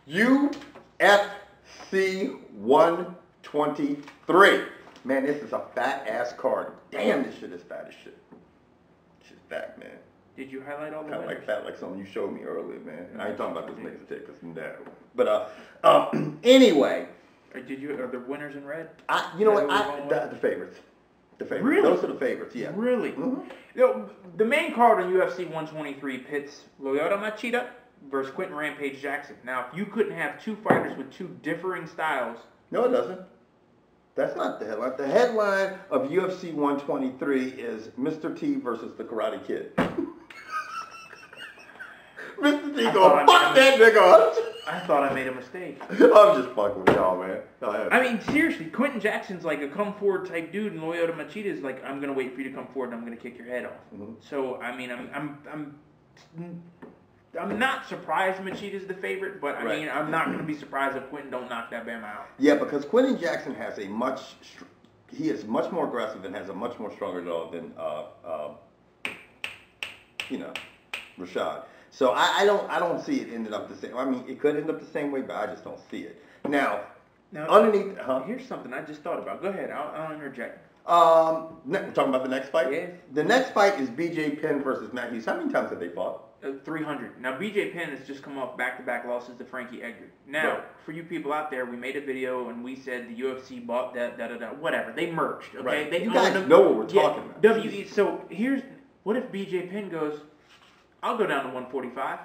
UFC 123. Man, this is a fat ass card. Damn, this shit is fat as shit. Shit's fat, man. Did you highlight all the Kind of winners? like fat, like something you showed me earlier, man. And I ain't talking about this nigga's tick, cause no. But anyway. Are the winners in red? You know what? The favorites. The favorites. Really? Those are the favorites. Yeah. Really? Mm-hmm. You know, the main card on UFC 123 pits Lyoto Machida versus Quentin Rampage Jackson. Now, if you couldn't have two fighters with two differing styles. No, it doesn't. That's not the headline. The headline of UFC 123 is Mr. T versus the Karate Kid. Mr. T gonna fuck that nigga up. I thought I made a mistake. I'm just fucking with y'all, man. I mean, seriously, Quentin Jackson's like a come forward type dude, and Lyoto Machida is like, I'm gonna wait for you to come forward, and I'm gonna kick your head off. Mm-hmm. So I mean, I'm not surprised Machida's the favorite, but I mean, I'm not gonna be surprised if Quentin don't knock that Bama out. Yeah, because Quentin Jackson has he is much more aggressive and has a much more stronger jaw than Rashad. So I don't see it ending up the same. I mean, it could end up the same way, but I just don't see it. Now underneath, here's something I just thought about. Go ahead, I'll interject. We're talking about the next fight. Yes. The next fight is BJ Penn versus Matt Hughes. How many times have they fought? 300. Now, BJ Penn has just come off back-to-back losses to Frankie Edgar. Now, for you people out there, we made a video and we said the UFC bought that, whatever. They merged, okay? Right. You guys know what we're talking about. So what if BJ Penn goes, I'll go down to 145.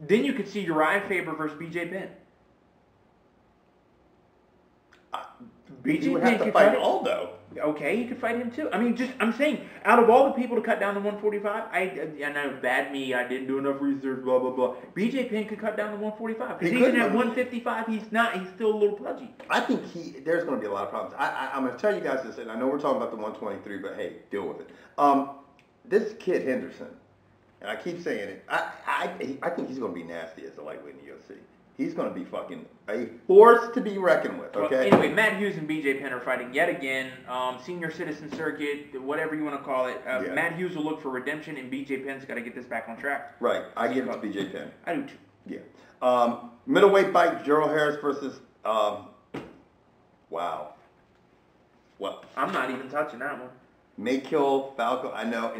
Then you could see Uriah Faber versus BJ Penn. BJ Penn could fight Aldo. Okay, he could fight him too. I mean, I'm saying, out of all the people to cut down to 145, I know, bad me, I didn't do enough research, blah, blah, blah. BJ Penn could cut down to 145. Because even at 155, he's still a little pudgy. I think there's going to be a lot of problems. I'm going to tell you guys this, and I know we're talking about the 123, but hey, deal with it. This kid Henderson, and I keep saying it, I think he's going to be nasty as a lightweight in the UFC. He's going to be fucking a force to be reckoned with, okay? Well, anyway, Matt Hughes and BJ Penn are fighting yet again. Senior citizen circuit, whatever you want to call it. Matt Hughes will look for redemption, and BJ Penn's got to get this back on track. Right. I give it to BJ Penn. I do too. Yeah. Middleweight fight, Gerald Harris versus... wow. What? I'm not even touching that one. May kill Falco, I know,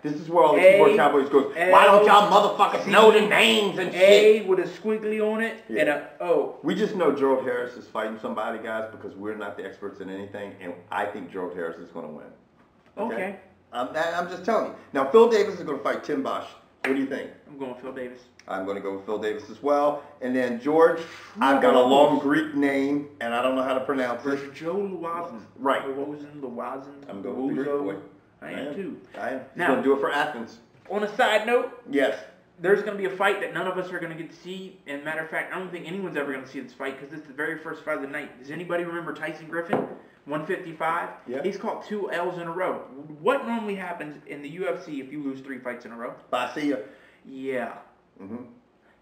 this is where all the keyboard cowboys goes, why don't y'all motherfuckers know the names and shit? A with a squiggly on it and a O. We just know Gerald Harris is fighting somebody, guys, because we're not the experts in anything, and I think Gerald Harris is going to win. Okay. I'm just telling you. Now, Phil Davis is going to fight Tim Bosch. What do you think? I'm going with Phil Davis. I'm going to go with Phil Davis as well. And then George, I've got a long Greek name, and I don't know how to pronounce it. Versus Joe Luazin. Right. Luazin. I'm going with the Greek boy. I am too. I am. He's going to do it for Athens. On a side note. Yes. There's going to be a fight that none of us are going to get to see. And matter of fact, I don't think anyone's ever going to see this fight because it's the very first fight of the night. Does anybody remember Tyson Griffin? 155? Yeah. He's caught 2 L's in a row. What normally happens in the UFC if you lose 3 fights in a row? Basia. Yeah. Mm-hmm.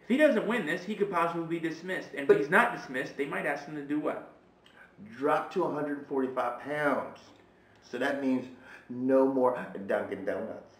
If he doesn't win this, he could possibly be dismissed. And if he's not dismissed, they might ask him to do what? Drop to 145 pounds. So that means no more Dunkin' Donuts.